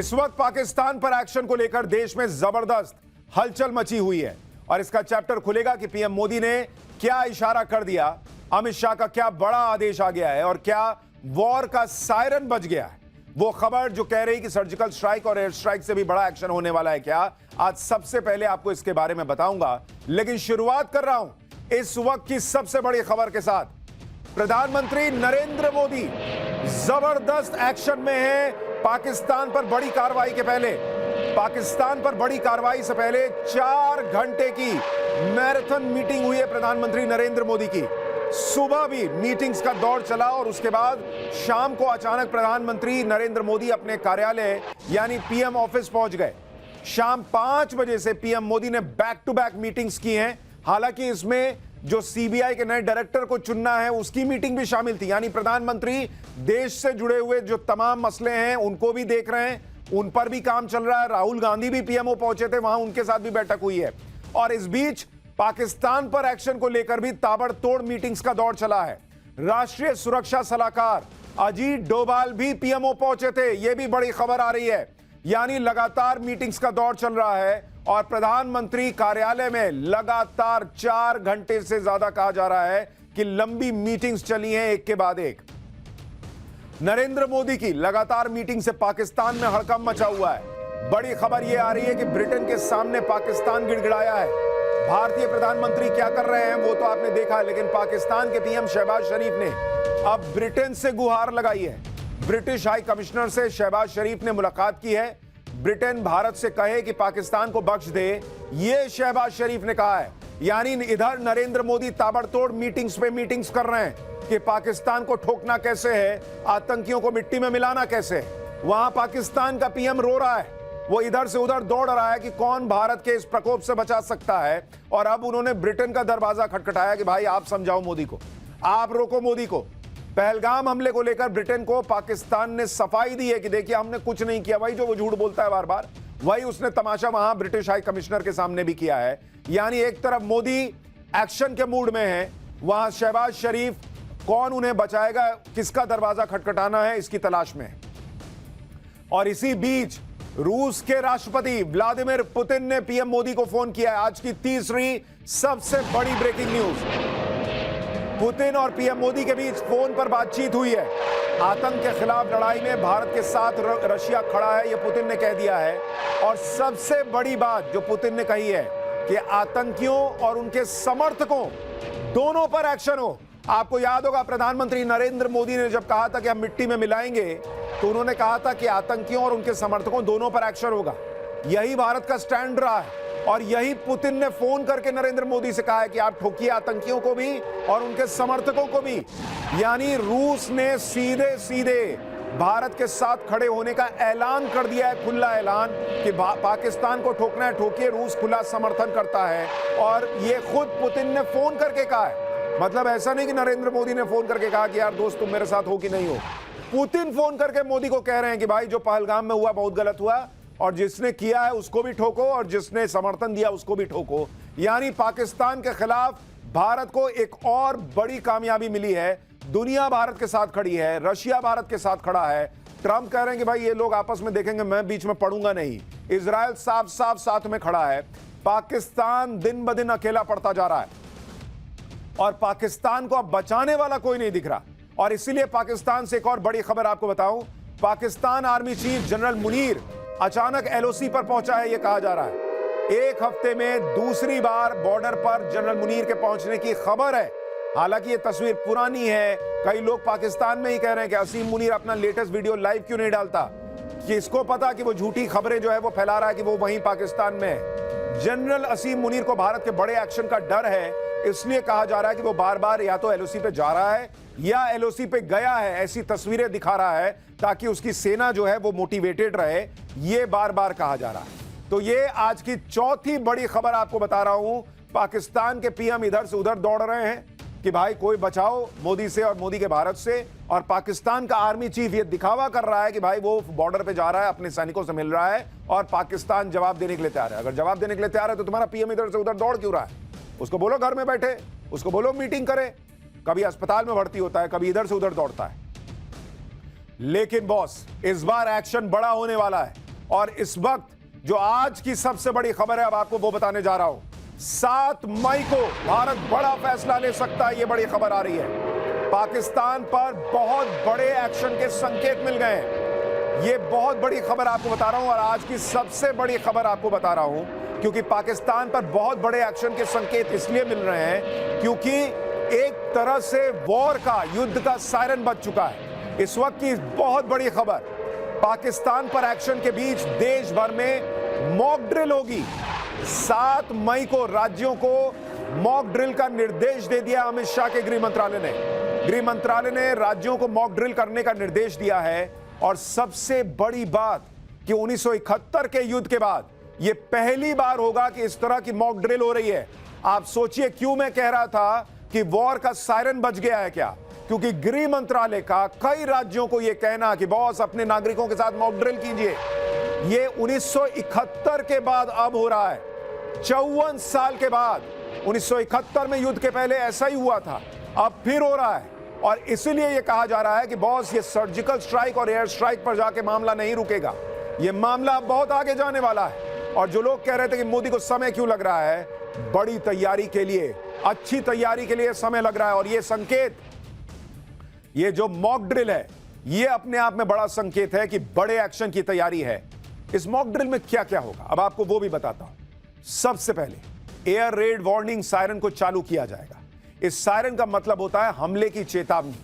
इस वक्त पाकिस्तान पर एक्शन को लेकर देश में जबरदस्त हलचल मची हुई है और इसका चैप्टर खुलेगा कि पीएम मोदी ने क्या इशारा कर दिया, अमित शाह का क्या बड़ा आदेश आ गया है और क्या वॉर का सायरन बज गया है। वो खबर जो कह रही कि सर्जिकल स्ट्राइक और एयर स्ट्राइक से भी बड़ा एक्शन होने वाला है क्या, आज सबसे पहले आपको इसके बारे में बताऊंगा। लेकिन शुरुआत कर रहा हूं इस वक्त की सबसे बड़ी खबर के साथ। प्रधानमंत्री नरेंद्र मोदी जबरदस्त एक्शन में है। पाकिस्तान पर बड़ी कार्रवाई के पहले, पाकिस्तान पर बड़ी कार्रवाई से पहले 4 घंटे की मैराथन मीटिंग हुई है प्रधानमंत्री नरेंद्र मोदी की। सुबह भी मीटिंग्स का दौर चला और उसके बाद शाम को अचानक प्रधानमंत्री नरेंद्र मोदी अपने कार्यालय यानी पीएम ऑफिस पहुंच गए। शाम 5 बजे से पीएम मोदी ने बैक टू बैक मीटिंग्स की हैं। हालांकि इसमें जो सीबीआई के नए डायरेक्टर को चुनना है उसकी मीटिंग भी शामिल थी, यानी प्रधानमंत्री देश से जुड़े हुए जो तमाम मसले हैं उनको भी देख रहे हैं, उन पर भी काम चल रहा है। राहुल गांधी भी पीएमओ पहुंचे थे, वहां उनके साथ भी बैठक हुई है। और इस बीच पाकिस्तान पर एक्शन को लेकर भी ताबड़तोड़ मीटिंग्स का दौर चला है। राष्ट्रीय सुरक्षा सलाहकार अजीत डोभाल भी पीएमओ पहुंचे थे, यह भी बड़ी खबर आ रही है। यानी लगातार मीटिंग्स का दौर चल रहा है और प्रधानमंत्री कार्यालय में लगातार 4 घंटे से ज्यादा कहा जा रहा है कि लंबी मीटिंग्स चली हैं एक के बाद एक। नरेंद्र मोदी की लगातार मीटिंग से पाकिस्तान में हड़कंप मचा हुआ है। बड़ी खबर यह आ रही है कि ब्रिटेन के सामने पाकिस्तान गिड़गिड़ाया है। भारतीय प्रधानमंत्री क्या कर रहे हैं वो तो आपने देखा है, लेकिन पाकिस्तान के पीएम शहबाज शरीफ ने अब ब्रिटेन से गुहार लगाई है। ब्रिटिश हाई कमिश्नर से शहबाज शरीफ ने मुलाकात की है। ब्रिटेन भारत से कहे कि पाकिस्तान को बख्श दे, ये शहबाज शरीफ ने कहा है। यानी इधर नरेंद्र मोदी ताबड़तोड़ मीटिंग्स पे मीटिंग्स कर रहे हैं कि पाकिस्तान को ठोकना कैसे है, आतंकियों को मिट्टी में मिलाना कैसे है। वहां पाकिस्तान का पीएम रो रहा है, वो इधर से उधर दौड़ रहा है कि कौन भारत के इस प्रकोप से बचा सकता है। और अब उन्होंने ब्रिटेन का दरवाजा खटखटाया कि भाई आप समझाओ मोदी को, आप रोको मोदी को। पहलगाम हमले को लेकर ब्रिटेन को पाकिस्तान ने सफाई दी है कि देखिए हमने कुछ नहीं किया। वही जो वो झूठ बोलता है बार बार, वही उसने तमाशा वहां ब्रिटिश हाई कमिश्नर के सामने भी किया है। यानी एक तरफ मोदी एक्शन के मूड में है, वहां शहबाज शरीफ कौन उन्हें बचाएगा, किसका दरवाजा खटखटाना है, इसकी तलाश में है। और इसी बीच रूस के राष्ट्रपति व्लादिमीर पुतिन ने पीएम मोदी को फोन किया है। आज की तीसरी सबसे बड़ी ब्रेकिंग न्यूज, पुतिन और पीएम मोदी के बीच फोन पर बातचीत हुई है। आतंक के खिलाफ लड़ाई में भारत के साथ रशिया खड़ा है, यह पुतिन ने कह दिया है। और सबसे बड़ी बात जो पुतिन ने कही है कि आतंकियों और उनके समर्थकों दोनों पर एक्शन हो। आपको याद होगा प्रधानमंत्री नरेंद्र मोदी ने जब कहा था कि हम मिट्टी में मिलाएंगे, तो उन्होंने कहा था कि आतंकियों और उनके समर्थकों दोनों पर एक्शन होगा। यही भारत का स्टैंड रहा है और यही पुतिन ने फोन करके नरेंद्र मोदी से कहा है कि आप ठोकिए आतंकियों को भी और उनके समर्थकों को भी। यानी रूस ने सीधे सीधे भारत के साथ खड़े होने का ऐलान कर दिया है, खुला ऐलान कि पाकिस्तान को ठोकना है ठोकिए, रूस खुला समर्थन करता है। और ये खुद पुतिन ने फोन करके कहा है। मतलब ऐसा नहीं कि नरेंद्र मोदी ने फोन करके कहा कि यार दोस्त तुम मेरे साथ हो कि नहीं हो। पुतिन फोन करके मोदी को कह रहे हैं कि भाई जो पहलगाम में हुआ बहुत गलत हुआ और जिसने किया है उसको भी ठोको और जिसने समर्थन दिया उसको भी ठोको। यानी पाकिस्तान के खिलाफ भारत को एक और बड़ी कामयाबी मिली है। दुनिया भारत के साथ खड़ी है, रशिया भारत के साथ खड़ा है। ट्रंप कह रहे हैं कि भाई ये लोग आपस में देखेंगे, मैं बीच में पड़ूंगा नहीं। इजराइल साफ साफ साथ में खड़ा है। पाकिस्तान दिन ब दिन अकेला पड़ता जा रहा है और पाकिस्तान को अब बचाने वाला कोई नहीं दिख रहा। और इसीलिए पाकिस्तान से एक और बड़ी खबर आपको बताऊं, Pakistan army chief general Munir अचानक एलओसी पर पहुंचा है, यह कहा जा रहा है। एक हफ्ते में दूसरी बार बॉर्डर पर जनरल मुनीर के पहुंचने की खबर है। हालांकि यह तस्वीर पुरानी है। कई लोग पाकिस्तान में ही कह रहे हैं कि असीम मुनीर अपना लेटेस्ट वीडियो लाइव क्यों नहीं डालता, कि इसको पता कि वो झूठी खबरें जो है वो फैला रहा है कि वो वहीं पाकिस्तान में है। जनरल असीम मुनीर को भारत के बड़े एक्शन का डर है, इसलिए कहा जा रहा है कि वो बार बार या तो एलओसी पे जा रहा है या एलओसी पे गया है, ऐसी तस्वीरें दिखा रहा है ताकि उसकी सेना जो है वो मोटिवेटेड रहे। ये बार बार कहा जा रहा है। तो ये आज की चौथी बड़ी खबर आपको बता रहा हूं। पाकिस्तान के पीएम इधर से उधर दौड़ रहे हैं कि भाई कोई बचाओ मोदी से और मोदी के भारत से। और पाकिस्तान का आर्मी चीफ ये दिखावा कर रहा है कि भाई वो बॉर्डर पे जा रहा है, अपने सैनिकों से मिल रहा है और पाकिस्तान जवाब देने के लिए तैयार है। अगर जवाब देने के लिए तैयार है तो तुम्हारा पीएम इधर से उधर दौड़ क्यों रहा है? उसको बोलो घर में बैठे, उसको बोलो मीटिंग करे। कभी अस्पताल में भर्ती होता है, कभी इधर से उधर दौड़ता है। लेकिन बॉस, इस बार एक्शन बड़ा होने वाला है। और इस वक्त जो आज की सबसे बड़ी खबर है, अब आपको वो बताने जा रहा हूं। 7 मई को भारत बड़ा फैसला ले सकता है, यह बड़ी खबर आ रही है। पाकिस्तान पर बहुत बड़े एक्शन के संकेत मिल गए हैं। यह बहुत बड़ी खबर आपको बता रहा हूं, और आज की सबसे बड़ी खबर आपको बता रहा हूं क्योंकि पाकिस्तान पर बहुत बड़े एक्शन के संकेत इसलिए मिल रहे हैं क्योंकि एक तरह से वॉर का, युद्ध का सायरन बज चुका है। इस वक्त की बहुत बड़ी खबर, पाकिस्तान पर एक्शन के बीच देश भर में मॉक ड्रिल होगी। 7 मई को राज्यों को मॉक ड्रिल का निर्देश दे दिया अमित शाह के गृह मंत्रालय ने। गृह मंत्रालय ने राज्यों को मॉक ड्रिल करने का निर्देश दिया है। और सबसे बड़ी बात कि 1971 के युद्ध के बाद यह पहली बार होगा कि इस तरह की मॉक ड्रिल हो रही है। आप सोचिए क्यों मैं कह रहा था कि वॉर का सायरन बज गया है क्या? क्योंकि गृह मंत्रालय का कई राज्यों को यह कहना कि बॉस अपने नागरिकों के साथ मॉक ड्रिल कीजिए, यह 1971 के बाद अब हो रहा है। 54 साल के बाद, 1971 में युद्ध के पहले ऐसा ही हुआ था, अब फिर हो रहा है। और इसीलिए यह कहा जा रहा है कि बॉस ये सर्जिकल स्ट्राइक और एयर स्ट्राइक पर जाके मामला नहीं रुकेगा, यह मामला बहुत आगे जाने वाला है। और जो लोग कह रहे थे कि मोदी को समय क्यों लग रहा है, बड़ी तैयारी के लिए, अच्छी तैयारी के लिए समय लग रहा है। और यह संकेत, ये जो मॉक ड्रिल है, यह अपने आप में बड़ा संकेत है कि बड़े एक्शन की तैयारी है। इस मॉक ड्रिल में क्या क्या होगा अब आपको वो भी बताता हूं। सबसे पहले एयर रेड वार्निंग सायरन को चालू किया जाएगा। इस सायरन का मतलब होता है हमले की चेतावनी।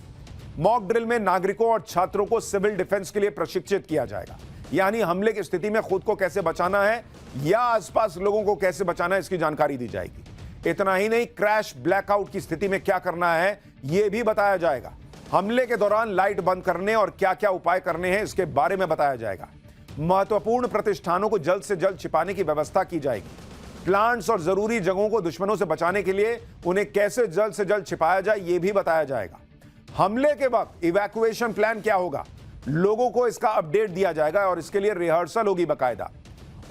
मॉक ड्रिल में नागरिकों और छात्रों को सिविल डिफेंस के लिए प्रशिक्षित किया जाएगा, यानी हमले की स्थिति में खुद को कैसे बचाना है या आसपास लोगों को कैसे बचाना है, इसकी जानकारी दी जाएगी। इतना ही नहीं, क्रैश ब्लैकआउट की स्थिति में क्या करना है यह भी बताया जाएगा। हमले के दौरान लाइट बंद करने और क्या क्या उपाय करने हैं इसके बारे में बताया जाएगा। महत्वपूर्ण प्रतिष्ठानों को जल्द से जल्द छिपाने की व्यवस्था की जाएगी। प्लांट्स और जरूरी जगहों को दुश्मनों से बचाने के लिए उन्हें कैसे जल्द से जल्द छिपाया जाए यह भी बताया जाएगा। हमले के वक्त इवैक्यूएशन प्लान क्या होगा, लोगों को इसका अपडेट दिया जाएगा और इसके लिए रिहर्सल होगी बाकायदा।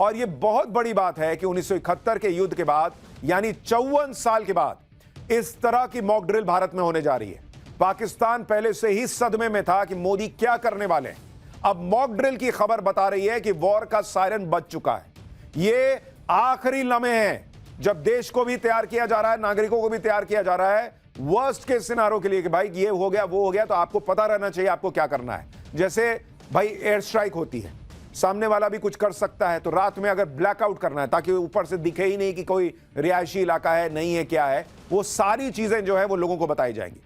और यह बहुत बड़ी बात है कि 1971 के युद्ध के बाद, यानी 54 साल के बाद इस तरह की मॉक ड्रिल भारत में होने जा रही है। पाकिस्तान पहले से ही सदमे में था कि मोदी क्या करने वाले हैं। अब मॉक ड्रिल की खबर बता रही है कि वॉर का सायरन बज चुका है। ये आखिरी लम्हे हैं जब देश को भी तैयार किया जा रहा है, नागरिकों को भी तैयार किया जा रहा है वर्स्ट के सिनारियो के लिए कि भाई ये हो गया वो हो गया, तो आपको पता रहना चाहिए आपको क्या करना है। जैसे भाई एयर स्ट्राइक होती है, सामने वाला भी कुछ कर सकता है, तो रात में अगर ब्लैकआउट करना है ताकि ऊपर से दिखे ही नहीं कि कोई रिहायशी इलाका है नहीं है क्या है, वो सारी चीजें जो है वो लोगों को बताई जाएंगी।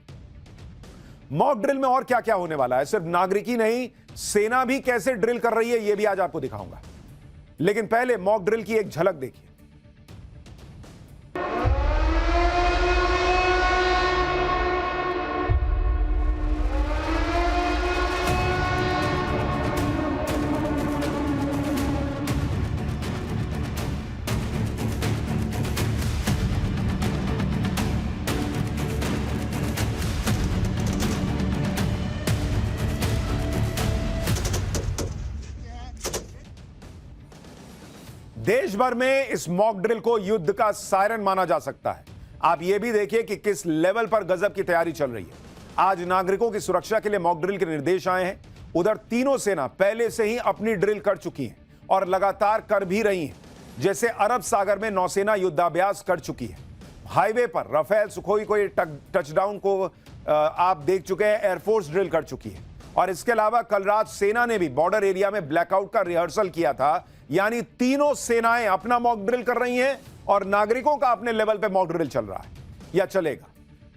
मॉक ड्रिल में और क्या क्या होने वाला है, सिर्फ नागरिक ही नहीं, सेना भी कैसे ड्रिल कर रही है यह भी आज आपको दिखाऊंगा। लेकिन पहले मॉक ड्रिल की एक झलक देखिए। देश भर में इस मॉक ड्रिल को युद्ध का सायरन माना जा सकता है। आप यह भी देखिए कि किस लेवल पर गजब की तैयारी चल रही है। आज नागरिकों की सुरक्षा के लिए मॉक ड्रिल के निर्देश आए हैं। उधर तीनों सेना पहले से ही अपनी ड्रिल कर चुकी हैं और लगातार कर भी रही हैं। जैसे अरब सागर में नौसेना युद्धाभ्यास कर चुकी है। हाईवे पर राफेल सुखोई को टचडाउन को आप देख चुके हैं, एयरफोर्स ड्रिल कर चुकी है। और इसके अलावा कल रात सेना ने भी बॉर्डर एरिया में ब्लैकआउट का रिहर्सल किया था, यानी तीनों सेनाएं अपना मॉक ड्रिल कर रही हैं और नागरिकों का अपने लेवल पे मॉक ड्रिल चल रहा है या चलेगा।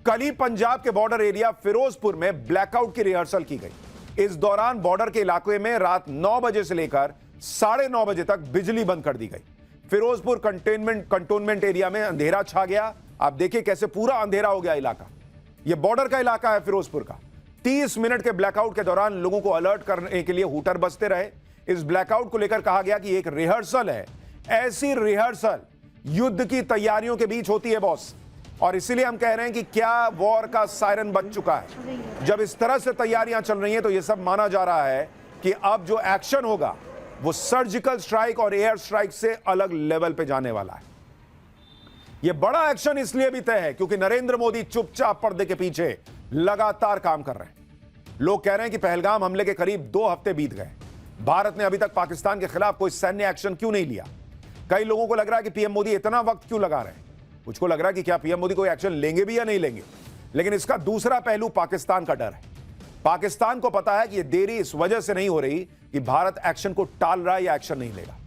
कल ही पंजाब के बॉर्डर एरिया फिरोजपुर में ब्लैकआउट की रिहर्सल की गई। इस दौरान बॉर्डर के इलाके में रात 9 बजे से लेकर 9:30 बजे तक बिजली बंद कर दी गई। फिरोजपुर कंटोनमेंट एरिया में अंधेरा छा गया। आप देखिए कैसे पूरा अंधेरा हो गया इलाका। यह बॉर्डर का इलाका है फिरोजपुर का। 30 मिनट के ब्लैकआउट के दौरान लोगों को अलर्ट करने के लिए हूटर बजते रहे। इस ब्लैकआउट को लेकर कहा गया कि एक रिहर्सल है। ऐसी रिहर्सल युद्ध की तैयारियों के बीच होती है बॉस, और इसीलिए हम कह रहे हैं कि क्या वॉर का सायरन बज चुका है। जब इस तरह से तैयारियां चल रही हैं तो यह सब माना जा रहा है कि अब जो एक्शन होगा वो सर्जिकल स्ट्राइक और एयर स्ट्राइक से अलग लेवल पे जाने वाला है। यह बड़ा एक्शन इसलिए भी तय है क्योंकि नरेंद्र मोदी चुपचाप पर्दे के पीछे लगातार काम कर रहे हैं। लोग कह रहे हैं कि पहलगाम हमले के करीब 2 हफ्ते बीत गए। भारत ने अभी तक पाकिस्तान के खिलाफ कोई सैन्य एक्शन क्यों नहीं लिया? कई लोगों को लग रहा है कि पीएम मोदी इतना वक्त क्यों लगा रहे हैं। मुझको लग रहा है कि क्या पीएम मोदी कोई एक्शन लेंगे भी या नहीं लेंगे। लेकिन इसका दूसरा पहलू पाकिस्तान का डर है। पाकिस्तान को पता है कि यह देरी इस वजह से नहीं हो रही कि भारत एक्शन को टाल रहा है या एक्शन नहीं लेगा,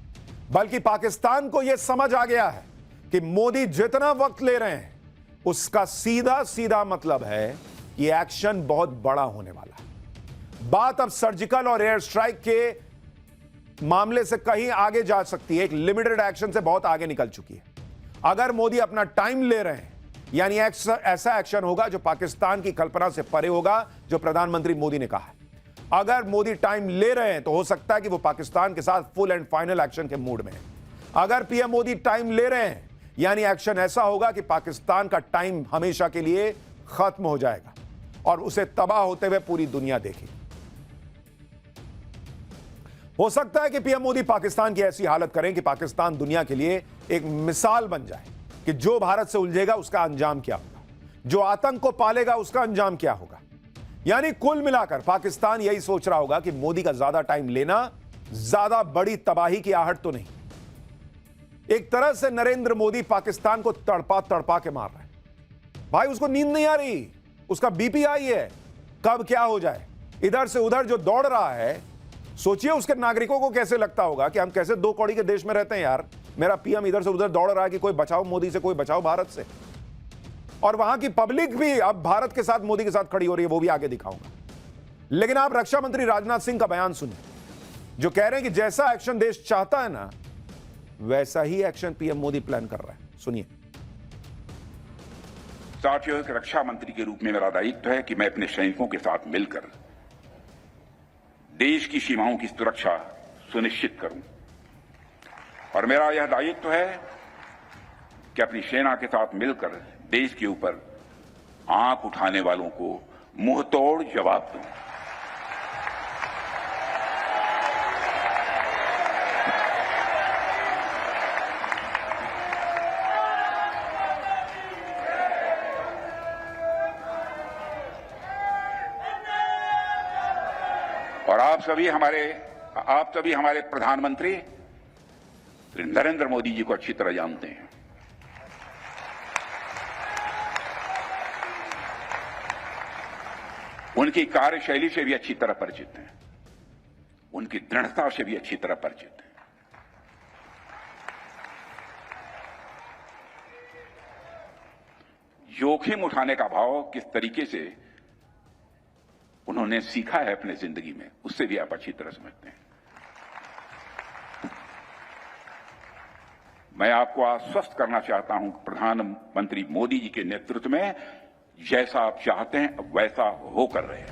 बल्कि पाकिस्तान को यह समझ आ गया है कि मोदी जितना वक्त ले रहे हैं उसका सीधा सीधा मतलब है कि एक्शन बहुत बड़ा होने वाला है। बात अब सर्जिकल और एयर स्ट्राइक के मामले से कहीं आगे जा सकती है, एक लिमिटेड एक्शन से बहुत आगे निकल चुकी है। अगर मोदी अपना टाइम ले रहे हैं यानी ऐसा एक्शन होगा जो पाकिस्तान की कल्पना से परे होगा, जो प्रधानमंत्री मोदी ने कहा है। अगर मोदी टाइम ले रहे हैं तो हो सकता है कि वो पाकिस्तान के साथ फुल एंड फाइनल एक्शन के मूड में है। अगर पीएम मोदी टाइम ले रहे हैं यानी एक्शन ऐसा होगा कि पाकिस्तान का टाइम हमेशा के लिए खत्म हो जाएगा और उसे तबाह होते हुए पूरी दुनिया देखेगी। हो सकता है कि पीएम मोदी पाकिस्तान की ऐसी हालत करें कि पाकिस्तान दुनिया के लिए एक मिसाल बन जाए कि जो भारत से उलझेगा उसका अंजाम क्या होगा, जो आतंक को पालेगा उसका अंजाम क्या होगा। यानी कुल मिलाकर पाकिस्तान यही सोच रहा होगा कि मोदी का ज्यादा टाइम लेना ज्यादा बड़ी तबाही की आहट तो नहीं। एक तरह से नरेंद्र मोदी पाकिस्तान को तड़पा तड़पा के मार रहे हैं। भाई उसको नींद नहीं आ रही, उसका बीपी हाई है, कब क्या हो जाए। इधर से उधर जो दौड़ रहा है, सोचिए उसके नागरिकों को कैसे लगता होगा कि हम कैसे दो कौड़ी के देश में रहते हैं यार। मेरा पीएम इधर से उधर दौड़ रहा है कि कोई बचाओ मोदी से, कोई बचाओ भारत से। और वहां की पब्लिक भी अब भारत के साथ मोदी के साथ खड़ी हो रही है, वो भी आगे दिखाऊंगा। लेकिन आप रक्षा मंत्री राजनाथ सिंह का बयान सुनिए, जो कह रहे हैं कि जैसा एक्शन देश चाहता है ना वैसा ही एक्शन पीएम मोदी प्लान कर रहा है। सुनिए। साथियों, एक रक्षा मंत्री के रूप में मेरा दायित्व है कि मैं अपने सैनिकों के साथ मिलकर देश की सीमाओं की सुरक्षा सुनिश्चित करूं। और मेरा यह दायित्व है कि अपनी सेना के साथ मिलकर देश के ऊपर आंख उठाने वालों को मुंहतोड़ जवाब दूं। और आप सभी हमारे प्रधानमंत्री श्री नरेंद्र मोदी जी को अच्छी तरह जानते हैं। उनकी कार्यशैली से भी अच्छी तरह परिचित हैं, उनकी दृढ़ता से भी अच्छी तरह परिचित हैं। जोखिम उठाने का भाव किस तरीके से उन्होंने सीखा है अपने जिंदगी में, उससे भी आप अच्छी तरह समझते हैं। मैं आपको आश्वस्त करना चाहता हूं कि प्रधानमंत्री मोदी जी के नेतृत्व में जैसा आप चाहते हैं वैसा होकर रहे।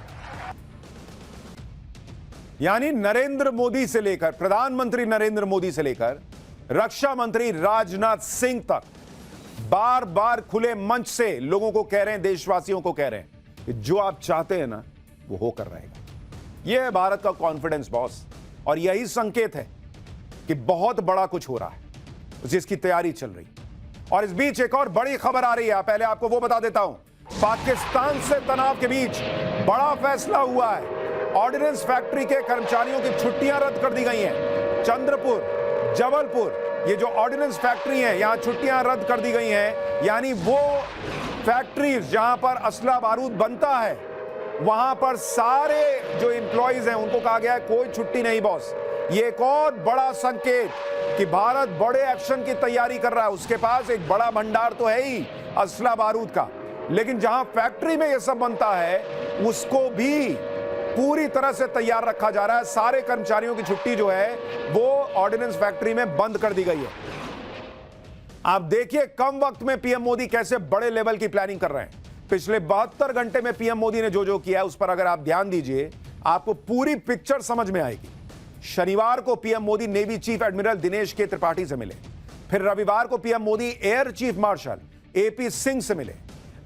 यानी नरेंद्र मोदी से लेकर, प्रधानमंत्री नरेंद्र मोदी से लेकर रक्षा मंत्री राजनाथ सिंह तक बार बार खुले मंच से लोगों को कह रहे हैं, देशवासियों को कह रहे हैं कि जो आप चाहते हैं ना वो होकर रहेगा। यह है भारत का कॉन्फिडेंस बॉस, और यही संकेत है कि बहुत बड़ा कुछ हो रहा है, जिसकी तैयारी चल रही। और इस बीच एक और बड़ी खबर आ रही है, पहले आपको वो बता देता हूं। पाकिस्तान से तनाव के बीच बड़ा फैसला हुआ है। ऑर्डिनेंस फैक्ट्री के कर्मचारियोयों की छुट्टियां रद्द कर दी गई हैं। चंद्रपुर, जबलपुर, ये जो ऑर्डिनेंस फैक्ट्री है, यहां छुट्टियां रद्द कर दी गई हैं। यानी वो फैक्ट्रीज जहां पर असला बारूद बनता है, वहां पर सारे जो एम्प्लॉइज हैं उनको कहा गया है कोई छुट्टी नहीं बॉस। ये एक और बड़ा संकेत कि भारत बड़े एक्शन की तैयारी कर रहा है। उसके पास एक बड़ा भंडार तो है ही असला बारूद का, लेकिन जहां फैक्ट्री में ये सब बनता है उसको भी पूरी तरह से तैयार रखा जा रहा है। सारे कर्मचारियों की छुट्टी जो है वो ऑर्डिनेंस फैक्ट्री में बंद कर दी गई है। आप देखिए कम वक्त में पीएम मोदी कैसे बड़े लेवल की प्लानिंग कर रहे हैं। पिछले 72 घंटे में पीएम मोदी ने जो जो किया है उस पर अगर आप ध्यान दीजिए आपको पूरी पिक्चर समझ में आएगी। शनिवार को PM Modi navy chief admiral Dinesh के त्रिपाठी से मिले, फिर रविवार को PM Modi air chief marshal AP Singh से मिले।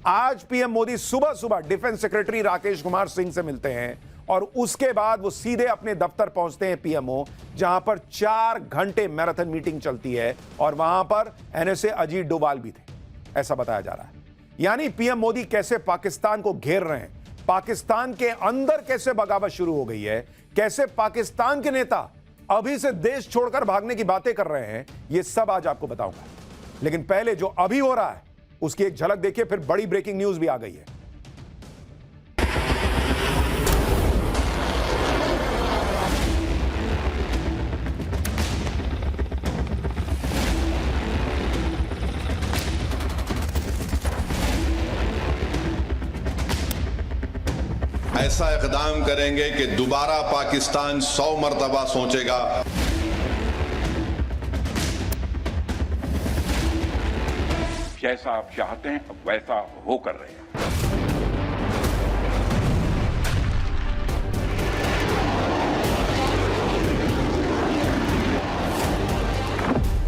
आज पीएम मोदी सुबह सुबह डिफेंस सेक्रेटरी राकेश कुमार सिंह से मिलते हैं और उसके बाद वो सीधे अपने दफ्तर पहुंचते हैं पीएमओ, जहां पर 4 घंटे मैराथन मीटिंग चलती है और वहां पर एनएसए अजीत डोभाल भी थे, ऐसा बताया जा रहा है। यानी पीएम मोदी कैसे पाकिस्तान को घेर रहे हैं, पाकिस्तान के अंदर कैसे बगावत शुरू हो गई है, कैसे पाकिस्तान के नेता अभी से देश छोड़कर भागने की बातें कर रहे हैं, ये सब आज आपको बताऊंगा। लेकिन पहले जो अभी हो रहा है उसकी एक झलक देखिए, फिर बड़ी ब्रेकिंग न्यूज भी आ गई है। ऐसा इक़दाम करेंगे कि दोबारा पाकिस्तान 100 मरतबा सोचेगा। जैसा आप चाहते हैं अब वैसा हो कर रहे हैं।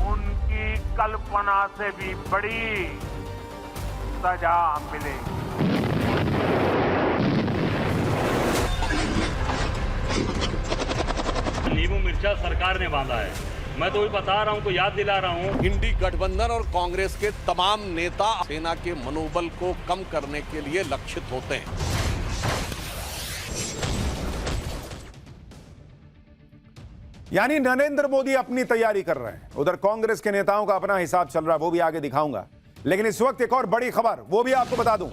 उनकी कल्पना से भी बड़ी सजा मिलेगी। नींबू मिर्चा सरकार ने बांधा है। मैं तो भी बता रहा हूं, को याद दिला रहा हूं। इंडी गठबंधन और कांग्रेस के तमाम नेता सेना के मनोबल को कम करने के लिए लक्षित होते हैं। यानी नरेंद्र मोदी अपनी तैयारी कर रहे हैं, उधर कांग्रेस के नेताओं का अपना हिसाब चल रहा है, वो भी आगे दिखाऊंगा। लेकिन इस वक्त एक और बड़ी खबर, वो भी आपको बता दूं।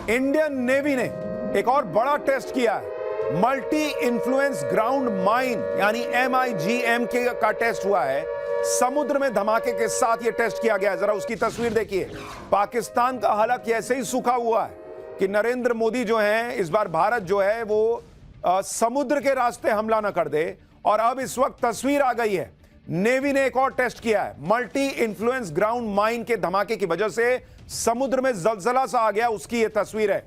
इंडियन नेवी ने एक और बड़ा टेस्ट किया है। मल्टी इन्फ्लुएंस ग्राउंड माइन यानी MIGM का टेस्ट हुआ है। समुद्र में धमाके के साथ यह टेस्ट किया गया है। जरा उसकी तस्वीर देखिए। पाकिस्तान का हालांकि ऐसे ही सूखा हुआ है कि नरेंद्र मोदी जो है, इस बार भारत जो है वो समुद्र के रास्ते हमला ना कर दे। और अब इस वक्त तस्वीर आ गई है, नेवी ने एक और टेस्ट किया है। मल्टी इन्फ्लुएंस ग्राउंड माइन के धमाके की वजह से समुद्र में जलजला सा आ गया, उसकी यह तस्वीर है।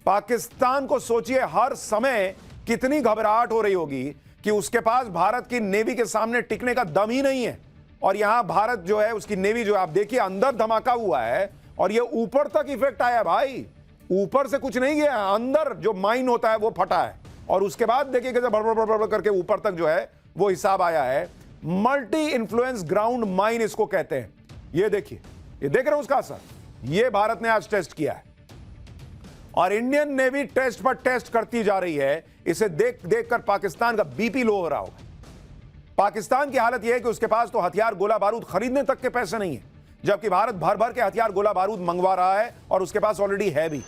पाकिस्तान को सोचिए हर समय कितनी घबराहट हो रही होगी कि उसके पास भारत की नेवी के सामने टिकने का दम ही नहीं है। और यहां भारत जो है, उसकी नेवी जो है, आप देखिए अंदर धमाका हुआ है और ये ऊपर तक इफेक्ट आया भाई। ऊपर से कुछ नहीं गया, अंदर जो माइन होता है वो फटा है। और उसके बाद देखिए कैसे बड़ करके ऊपर तक जो है वो हिसाब आया है। मल्टी इन्फ्लुएंस ग्राउंड माइन इसको कहते हैं। ये देखिए, ये देख रहे हो उसका असर। ये भारत ने आज टेस्ट किया है और इंडियन नेवी टेस्ट पर टेस्ट करती जा रही है। इसे देख देखकर पाकिस्तान का बीपी लो हो रहा होगा। पाकिस्तान की हालत यह है कि उसके पास तो हथियार गोला बारूद खरीदने तक के पैसे नहीं है, जबकि भारत भर भर के हथियार गोला बारूद मंगवा रहा है और उसके पास ऑलरेडी है भी।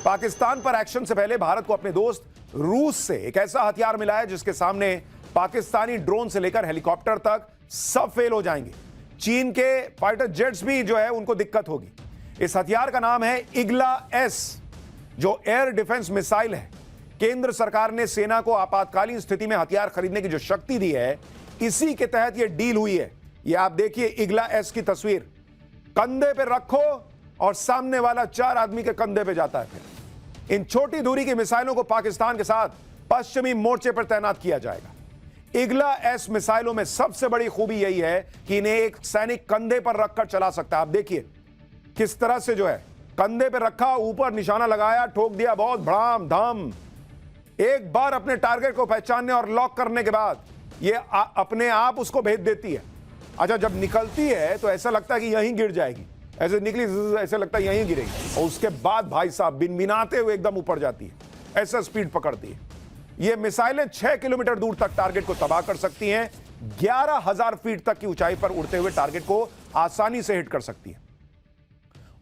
पाकिस्तान पर एक्शन से पहले भारत को अपने दोस्त रूस से एक ऐसा हथियार मिला है जिसके सामने पाकिस्तानी ड्रोन से लेकर हेलीकॉप्टर तक सब फेल हो जाएंगे। चीन के फाइटर जेट्स भी जो है उनको दिक्कत होगी। इस हथियार का नाम है इग्ला एस, जो एयर डिफेंस मिसाइल है। केंद्र सरकार ने सेना को आपातकालीन स्थिति में हथियार खरीदने की जो शक्ति दी है, इसी के तहत यह डील हुई है। यह आप देखिए इग्ला एस की तस्वीर। कंधे पे रखो और सामने वाला 4 आदमी के कंधे पे जाता है। फिर इन छोटी दूरी की मिसाइलों को पाकिस्तान के साथ पश्चिमी मोर्चे पर तैनात किया जाएगा। इग्ला एस मिसाइलों में सबसे बड़ी खूबी यही है कि इन्हें एक सैनिक कंधे पर रखकर चला सकता है। आप देखिए किस तरह से जो है कंधे पे रखा, ऊपर निशाना लगाया, ठोक दिया, बहुत भड़ाम धाम। एक बार अपने टारगेट को पहचानने और लॉक करने के बाद ये अपने आप उसको भेज देती है। अच्छा, जब निकलती है तो ऐसा लगता है कि यहीं गिर जाएगी, ऐसे निकली ऐसे लगता है यहीं गिरेगी, और उसके बाद भाई साहब बिनबिनाते हुए एकदम ऊपर जाती है, ऐसा स्पीड पकड़ती है। ये मिसाइलें 6 किलोमीटर दूर तक टारगेट को तबाह कर सकती हैं। 11,000 फीट तक की ऊंचाई पर उड़ते हुए टारगेट को आसानी से हिट कर सकती है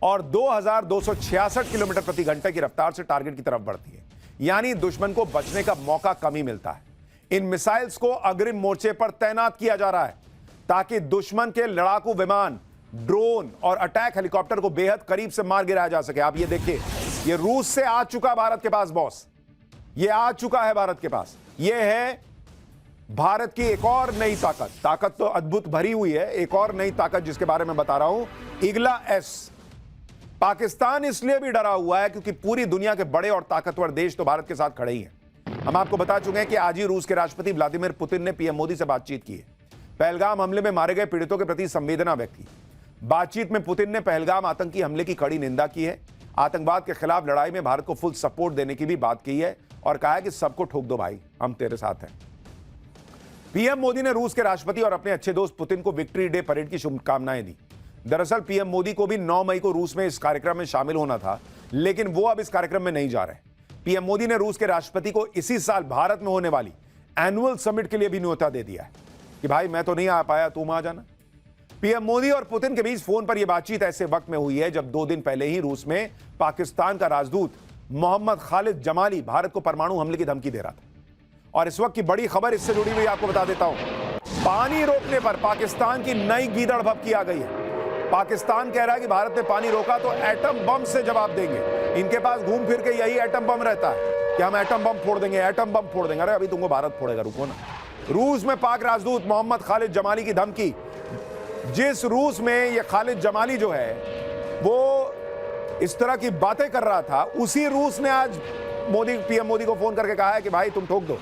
और 2,266 किलोमीटर प्रति घंटे की रफ्तार से टारगेट की तरफ बढ़ती है। यानी दुश्मन को बचने का मौका कम ही मिलता है। इन मिसाइल्स को अग्रिम मोर्चे पर तैनात किया जा रहा है ताकि दुश्मन के लड़ाकू विमान, ड्रोन और अटैक हेलीकॉप्टर को बेहद करीब से मार गिराया जा सके। आप ये देखिए, ये रूस से आ चुका भारत के पास बॉस, ये आ चुका है भारत के पास। ये है भारत की एक और नई ताकत। ताकत तो अद्भुत भरी हुई है। एक और नई ताकत जिसके बारे में बता रहा हूं, इग्ला एस। पाकिस्तान इसलिए भी डरा हुआ है क्योंकि पूरी दुनिया के बड़े और ताकतवर देश तो भारत के साथ खड़े ही हैं। हम आपको बता चुके हैं कि आज ही रूस के राष्ट्रपति व्लादिमीर पुतिन ने पीएम मोदी से बातचीत की है। पहलगाम हमले में मारे गए पीड़ितों के प्रति संवेदना व्यक्त की। बातचीत में पुतिन ने पहलगाम आतंकी हमले की कड़ी निंदा की है। आतंकवाद के खिलाफ लड़ाई में भारत को फुल सपोर्ट देने की भी बात की है और कहा है कि सबको ठोक दो भाई, हम तेरे साथ हैं। पीएम मोदी ने रूस के राष्ट्रपति और अपने अच्छे दोस्त पुतिन को विक्ट्री डे परेड की शुभकामनाएं दी। दरअसल पीएम मोदी को भी 9 मई को रूस में इस कार्यक्रम में शामिल होना था, लेकिन वो अब इस कार्यक्रम में नहीं जा रहे। पीएम मोदी ने रूस के राष्ट्रपति को इसी साल भारत में होने वाली एनुअल समिट के लिए भी न्योता दे दिया है कि भाई मैं तो नहीं आ पाया, तुम आ जाना। पीएम मोदी और पुतिन के बीच फोन पर यह बातचीत ऐसे वक्त में हुई है जब 2 दिन पहले ही रूस में पाकिस्तान का राजदूत मोहम्मद खालिद जमाली भारत को परमाणु हमले की धमकी दे रहा था। और इस वक्त की बड़ी खबर इससे जुड़ी हुई आपको बता देता हूं। पानी रोकने पर पाकिस्तान की नई गीदड़ भभकी आ गई है। पाकिस्तान कह रहा है कि भारत ने पानी रोका तो एटम बम से जवाब देंगे। इनके पास घूम फिर के यही एटम बम रहता है कि हम एटम बम फोड़ देंगे, एटम बम फोड़ देंगे। अरे अभी तुमको भारत फोड़ेगा, रुको ना। रूस में पाक राजदूत मोहम्मद खालिद जमाली की धमकी। जिस रूस में यह खालिद जमाली जो है वो इस तरह की बातें कर रहा था, उसी रूस ने आज पीएम मोदी को फोन करके कहा है कि भाई तुम ठोक दो।